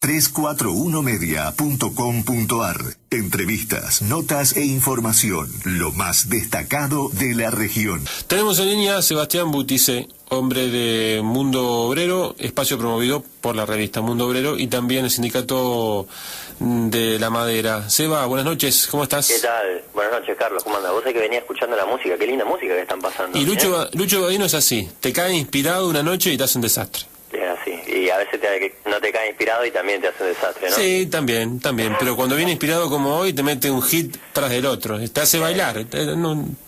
341media.com.ar. Entrevistas, notas e información. Lo más destacado de la región. Tenemos en línea a Sebastián Butticé, hombre de Mundo Obrero, espacio promovido por la revista Mundo Obrero y también el Sindicato de la Madera. Seba, buenas noches, ¿cómo estás? ¿Qué tal? Buenas noches, Carlos, ¿cómo andas? Vos sabés que venía escuchando la música, qué linda música que están pasando. Y Lucho Badino es así, te cae inspirado una noche y te hace un desastre. Es así, y a veces no te cae inspirado y también te hace un desastre, ¿no? Sí, también, pero cuando viene inspirado como hoy te mete un hit tras del otro, te hace bailar, es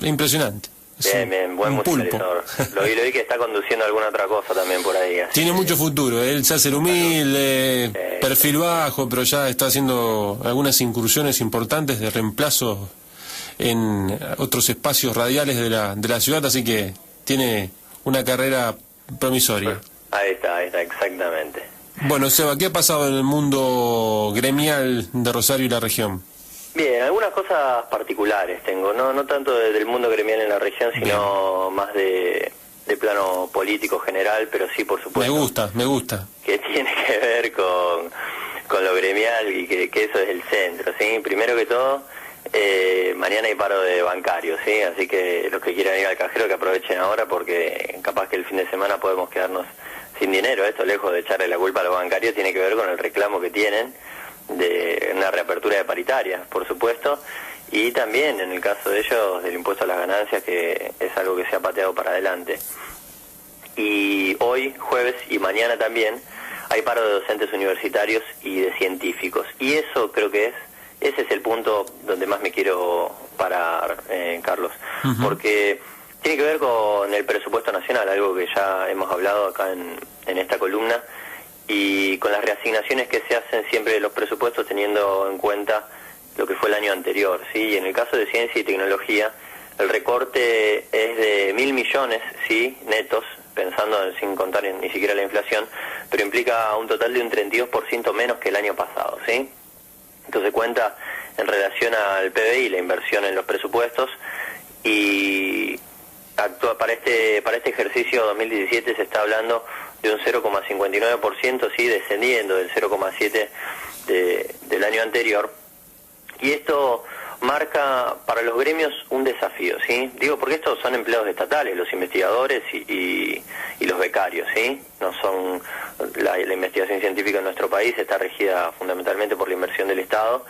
impresionante. Bien, buen musicalizador. Lo vi que está conduciendo alguna otra cosa también por ahí. Así. Tiene mucho futuro, él se hace el humilde, perfil bajo, pero ya está haciendo algunas incursiones importantes de reemplazo en otros espacios radiales de la ciudad, así que tiene una carrera promisoria. Ahí está, exactamente. Bueno, Seba, ¿qué ha pasado en el mundo gremial de Rosario y la región? Bien, algunas cosas particulares tengo, no tanto del mundo gremial en la región, sino más de plano político general, pero sí, por supuesto. Me gusta. Que tiene que ver con lo gremial y que eso es el centro, ¿sí? Primero que todo, mañana hay paro de bancarios, ¿sí? Así que los que quieran ir al cajero que aprovechen ahora porque capaz que el fin de semana podemos quedarnos sin dinero. Esto, lejos de echarle la culpa a los bancarios, tiene que ver con el reclamo que tienen de una reapertura de paritarias, por supuesto, y también en el caso de ellos del impuesto a las ganancias, que es algo que se ha pateado para adelante. Y hoy, jueves y mañana también hay paro de docentes universitarios y de científicos, y eso creo que ese es el punto donde más me quiero parar, Carlos, porque tiene que ver con el presupuesto nacional, algo que ya hemos hablado acá en esta columna, y con las reasignaciones que se hacen siempre de los presupuestos teniendo en cuenta lo que fue el año anterior, ¿sí? Y en el caso de ciencia y tecnología, el recorte es de 1.000 millones, ¿sí?, netos, pensando sin contar ni siquiera la inflación, pero implica un total de un 32% menos que el año pasado, ¿sí? Entonces cuenta en relación al PBI, la inversión en los presupuestos, y para este ejercicio 2017 se está hablando de un 0,59%, sí, descendiendo del 0,7% del año anterior, y esto marca para los gremios un desafío, ¿sí? Digo, porque estos son empleados estatales, los investigadores y los becarios, ¿sí? No son la investigación científica en nuestro país está regida fundamentalmente por la inversión del Estado,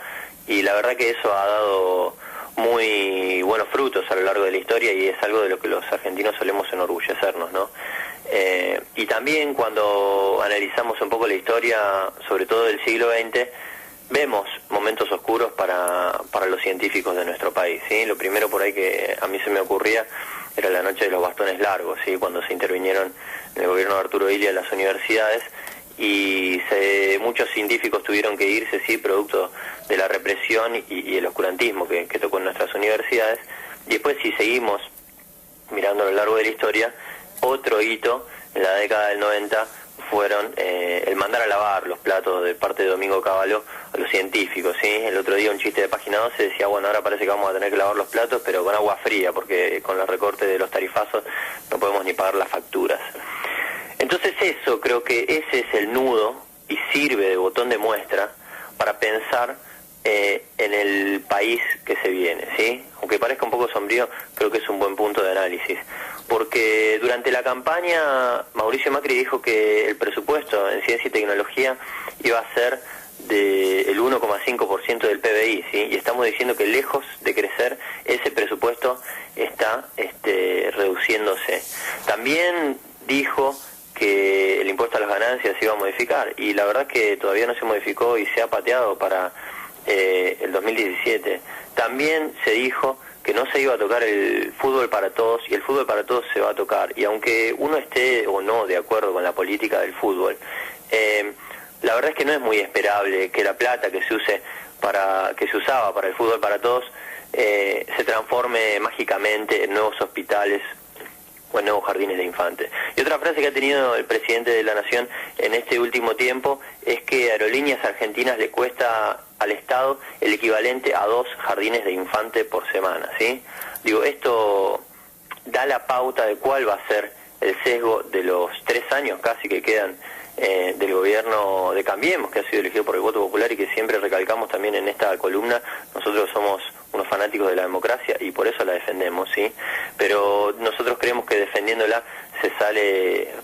y la verdad que eso ha dado muy buenos frutos a lo largo de la historia y es algo de lo que los argentinos solemos enorgullecernos, ¿no? Y también cuando analizamos un poco la historia, sobre todo del siglo XX, vemos momentos oscuros para los científicos de nuestro país, ¿sí? Lo primero por ahí que a mí se me ocurría era la noche de los bastones largos, ¿sí? Cuando se intervinieron en el gobierno de Arturo Illia las universidades y muchos científicos tuvieron que irse, sí, producto de la represión y el oscurantismo que tocó en nuestras universidades. Y después, si seguimos mirando a lo largo de la historia, otro hito en la década del 90 fueron el mandar a lavar los platos de parte de Domingo Cavallo a los científicos, ¿sí? El otro día un chiste de Página 12 decía, bueno, ahora parece que vamos a tener que lavar los platos, pero con agua fría, porque con el recorte de los tarifazos no podemos ni pagar las facturas. Entonces eso, creo que ese es el nudo y sirve de botón de muestra para pensar en el país que se viene, ¿sí? Aunque parezca un poco sombrío, creo que es un buen punto de análisis. Porque durante la campaña Mauricio Macri dijo que el presupuesto en ciencia y tecnología iba a ser del 1,5% del PBI, ¿sí? Y estamos diciendo que lejos de crecer, ese presupuesto está reduciéndose. También dijo que el impuesto a las ganancias se iba a modificar, y la verdad que todavía no se modificó y se ha pateado para el 2017. También se dijo que no se iba a tocar el fútbol para todos, y el fútbol para todos se va a tocar, y aunque uno esté o no de acuerdo con la política del fútbol, la verdad es que no es muy esperable que la plata que se usaba para el fútbol para todos se transforme mágicamente en nuevos hospitales o en nuevos jardines de infantes. Y otra frase que ha tenido el presidente de la Nación en este último tiempo es que a Aerolíneas Argentinas le cuesta al Estado el equivalente a 2 jardines de infante por semana, ¿sí? Digo, esto da la pauta de cuál va a ser el sesgo de los 3 años casi que quedan del gobierno de Cambiemos, que ha sido elegido por el voto popular y que siempre recalcamos también en esta columna. Nosotros somos unos fanáticos de la democracia y por eso la defendemos, ¿sí? Pero nosotros creemos que defendiéndola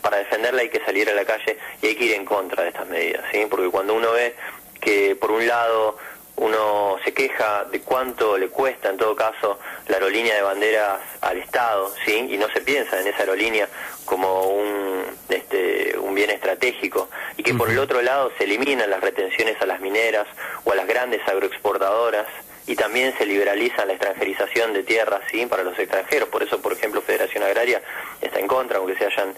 para defenderla hay que salir a la calle y hay que ir en contra de estas medidas, ¿sí? Porque cuando uno ve que por un lado uno se queja de cuánto le cuesta en todo caso la aerolínea de banderas al Estado, ¿sí? Y no se piensa en esa aerolínea como un bien estratégico, y que por el otro lado se eliminan las retenciones a las mineras o a las grandes agroexportadoras, y también se liberaliza la extranjerización de tierras, ¿sí? Para los extranjeros. Por eso, por ejemplo, Federación Agraria está en contra, aunque se hayan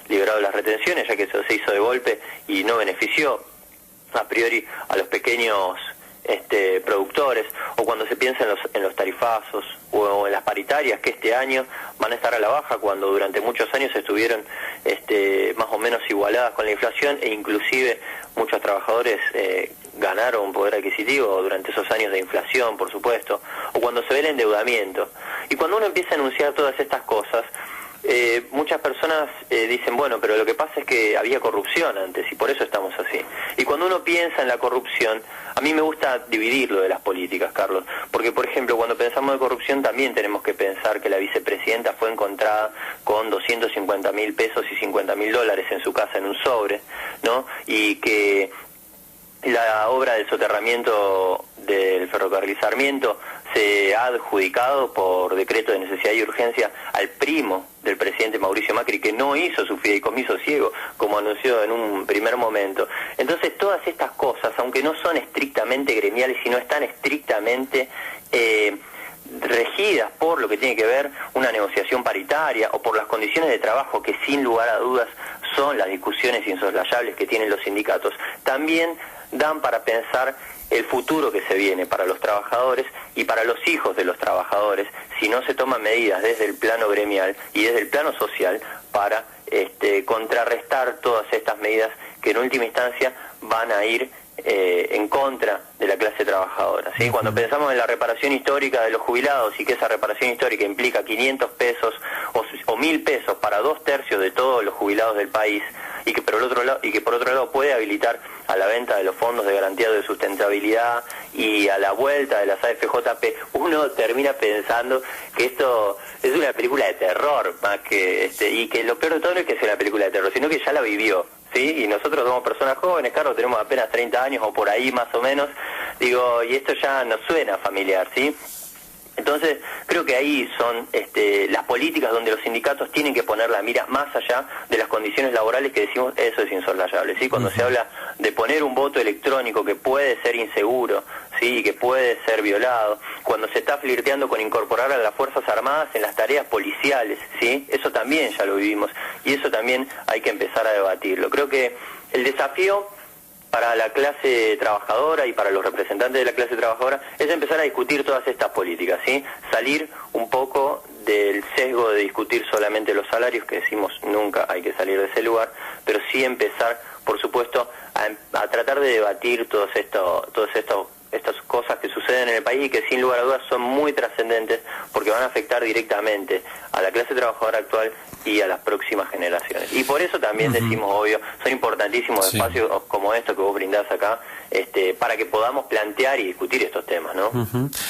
liberado las retenciones, ya que eso se hizo de golpe y no benefició a priori a los pequeños productores, o cuando se piensa en los tarifazos o en las paritarias, que este año van a estar a la baja cuando durante muchos años estuvieron más o menos igualadas con la inflación, e inclusive muchos trabajadores ganaron poder adquisitivo durante esos años de inflación, por supuesto, o cuando se ve el endeudamiento. Y cuando uno empieza a anunciar todas estas cosas, muchas personas dicen, bueno, pero lo que pasa es que había corrupción antes y por eso estamos así. Y cuando uno piensa en la corrupción, a mí me gusta dividirlo de las políticas, Carlos, porque por ejemplo cuando pensamos de corrupción también tenemos que pensar que la vicepresidenta fue encontrada con 250.000 pesos y $50.000 en su casa en un sobre, ¿no? Y que la obra del soterramiento del ferrocarril Sarmiento se ha adjudicado por decreto de necesidad y urgencia al primo del presidente Mauricio Macri, que no hizo su fideicomiso ciego, como anunció en un primer momento. Entonces todas estas cosas, aunque no son estrictamente gremiales, sino están estrictamente regidas por lo que tiene que ver una negociación paritaria o por las condiciones de trabajo, que sin lugar a dudas son las discusiones insoslayables que tienen los sindicatos, también dan para pensar el futuro que se viene para los trabajadores y para los hijos de los trabajadores, si no se toman medidas desde el plano gremial y desde el plano social para contrarrestar todas estas medidas que en última instancia van a ir en contra de la clase trabajadora, ¿sí? Cuando pensamos en la reparación histórica de los jubilados y que esa reparación histórica implica 500 pesos o 1.000 pesos para 2/3 de todos los jubilados del país, y que por otro lado puede habilitar a la venta de los fondos de garantía de sustentabilidad y a la vuelta de las AFJP, uno termina pensando que esto es una película de terror más que y que lo peor de todo no es que sea una película de terror, sino que ya la vivió, ¿sí? Y nosotros somos personas jóvenes, Carlos, tenemos apenas 30 años o por ahí más o menos, digo, y esto ya nos suena familiar, ¿sí? Entonces, creo que ahí son las políticas donde los sindicatos tienen que poner la mira más allá de las condiciones laborales, que decimos, eso es insoslayable, ¿sí? Cuando se habla de poner un voto electrónico que puede ser inseguro, ¿sí? Y que puede ser violado, cuando se está flirteando con incorporar a las Fuerzas Armadas en las tareas policiales, ¿sí? Eso también ya lo vivimos y eso también hay que empezar a debatirlo. Creo que el desafío para la clase trabajadora y para los representantes de la clase trabajadora es empezar a discutir todas estas políticas, ¿sí? Salir un poco del sesgo de discutir solamente los salarios, que decimos nunca hay que salir de ese lugar, pero sí empezar, por supuesto, a tratar de debatir todas estas cosas que suceden en el país y que sin lugar a dudas son muy trascendentes porque van a afectar directamente a la clase trabajadora actual y a las próximas generaciones. Y por eso también decimos, obvio, son importantísimos espacios como estos que vos brindás acá, para que podamos plantear y discutir estos temas, ¿no?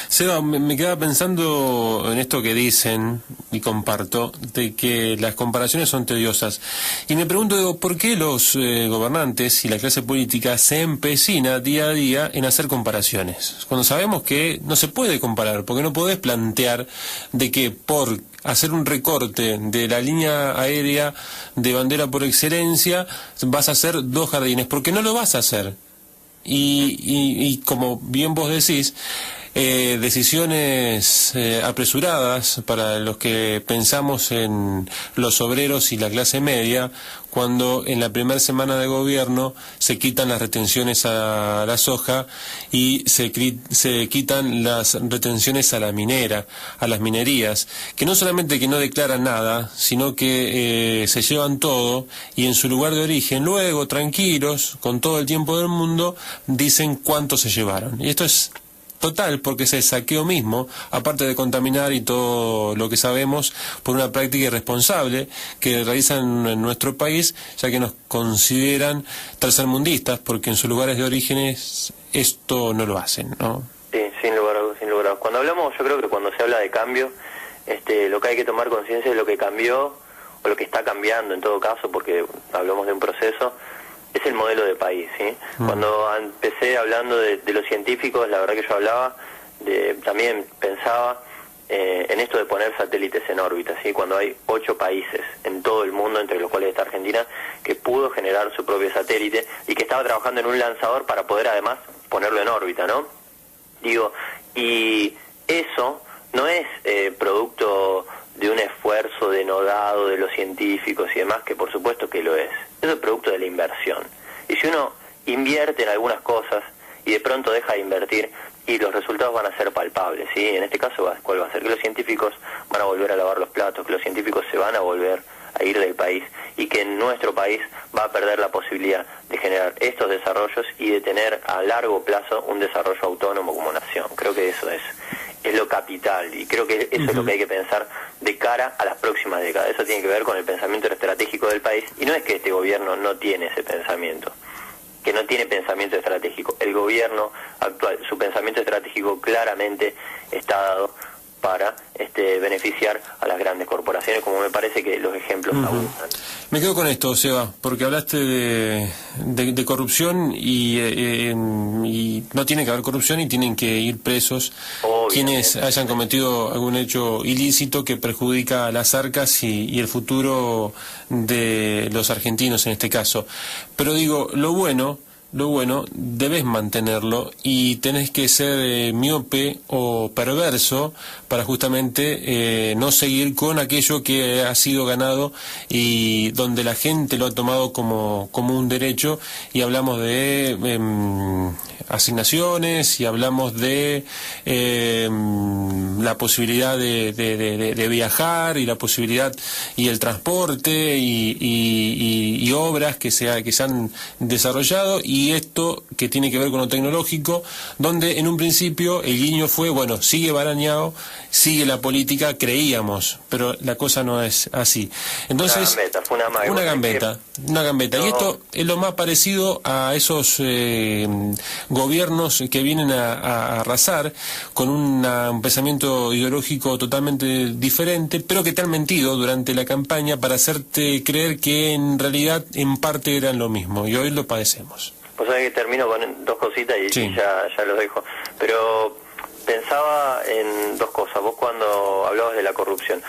Seba, me quedaba pensando en esto que dicen, y comparto, de que las comparaciones son tediosas. Y me pregunto, digo, ¿por qué los gobernantes y la clase política se empecina día a día en hacer comparaciones? Cuando sabemos que no se puede comparar, porque no podés plantear de que por hacer un recorte de la línea aérea de bandera por excelencia vas a hacer 2 jardines, porque no lo vas a hacer. Y como bien vos decís, decisiones apresuradas para los que pensamos en los obreros y la clase media, cuando en la primera semana de gobierno se quitan las retenciones a la soja y se quitan las retenciones a la minera, a las minerías, que no solamente que no declaran nada, sino que se llevan todo y en su lugar de origen luego, tranquilos, con todo el tiempo del mundo, dicen cuánto se llevaron. Y esto es total, porque es el saqueo mismo, aparte de contaminar y todo lo que sabemos, por una práctica irresponsable que realizan en nuestro país, ya que nos consideran tercermundistas, porque en sus lugares de orígenes esto no lo hacen, ¿no? Sí, sin lugar a dudas. Cuando hablamos, yo creo que cuando se habla de cambio, lo que hay que tomar conciencia es lo que cambió, o lo que está cambiando en todo caso, porque hablamos de un proceso, es el modelo de país, ¿sí? Cuando empecé hablando de los científicos, la verdad que yo también pensaba en esto de poner satélites en órbita, ¿sí? Cuando hay 8 países en todo el mundo, entre los cuales está Argentina, que pudo generar su propio satélite y que estaba trabajando en un lanzador para poder además ponerlo en órbita, ¿no? Y eso no es producto de un esfuerzo denodado de los científicos y demás, que por supuesto que lo es. Eso es producto de la inversión. Y si uno invierte en algunas cosas y de pronto deja de invertir, y los resultados van a ser palpables, ¿sí? En este caso, ¿cuál va a ser? Que los científicos van a volver a lavar los platos, que los científicos se van a volver a ir del país, y que en nuestro país va a perder la posibilidad de generar estos desarrollos y de tener a largo plazo un desarrollo autónomo como nación. Creo que eso es lo capital, y creo que eso es lo que hay que pensar de cara a las próximas décadas. Eso tiene que ver con el pensamiento estratégico del país, y no es que este gobierno no tiene ese pensamiento, que no tiene pensamiento estratégico. El gobierno actual, su pensamiento estratégico claramente está dado para beneficiar a las grandes corporaciones, como me parece que los ejemplos abundan. Me quedo con esto, Seba, porque hablaste de corrupción y no tiene que haber corrupción y tienen que ir presos quienes hayan cometido algún hecho ilícito que perjudica a las arcas y el futuro de los argentinos en este caso. Pero digo, lo bueno, debes mantenerlo y tenés que ser miope o perverso para justamente no seguir con aquello que ha sido ganado y donde la gente lo ha tomado como un derecho, y hablamos de asignaciones y hablamos de la posibilidad de viajar y la posibilidad y el transporte y obras que se han desarrollado, y esto que tiene que ver con lo tecnológico, donde en un principio el guiño fue, bueno, sigue Barañao, sigue la política, creíamos, pero la cosa no es así. Entonces, una gambeta. No. Y esto es lo más parecido a esos gobiernos que vienen a arrasar con un pensamiento ideológico totalmente diferente, pero que te han mentido durante la campaña para hacerte creer que en realidad en parte eran lo mismo, y hoy lo padecemos. Pues sabés que termino con 2 cositas y ya los dejo, pero pensaba en 2 cosas. Vos cuando hablabas de la corrupción,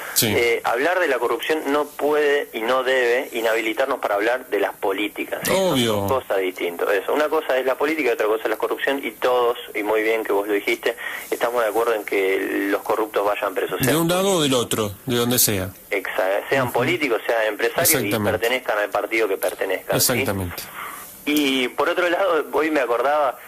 hablar de la corrupción no puede y no debe inhabilitarnos para hablar de las políticas, ¿sí? Obvio. Son cosas distintas. Eso. Una cosa es la política y otra cosa es la corrupción, y todos, y muy bien que vos lo dijiste, estamos de acuerdo en que los corruptos vayan presos. De un lado o del otro, de donde sea. Sean políticos, sean empresarios y pertenezcan al partido que pertenezcan. Exactamente. ¿Sí? Y por otro lado, hoy me acordaba,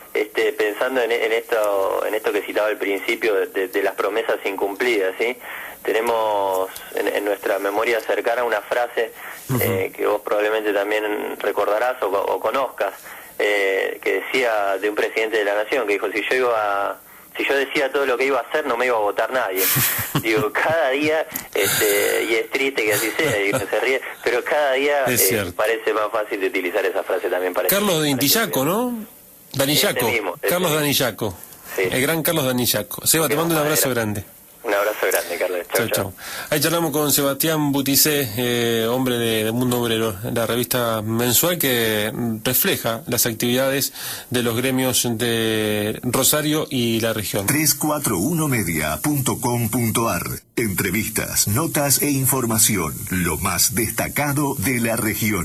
pensando en esto que citaba al principio de las promesas incumplidas, ¿sí? Tenemos en nuestra memoria cercana una frase que vos probablemente también recordarás o conozcas, que decía de un presidente de la nación, que dijo, si yo decía todo lo que iba a hacer, no me iba a votar nadie. Digo, cada día, y es triste que así sea, y se ríe, pero cada día parece más fácil de utilizar esa frase también para... Carlos Danillaco, ¿no? Danillaco. Carlos Danillaco. Sí. El gran Carlos Danillaco. Seba, te mando un abrazo grande. Un abrazo grande, Carlos. Chau. Ahí charlamos con Sebastián Buticé, hombre de Mundo Obrero, la revista mensual que refleja las actividades de los gremios de Rosario y la región. 341media.com.ar. Entrevistas, notas e información. Lo más destacado de la región.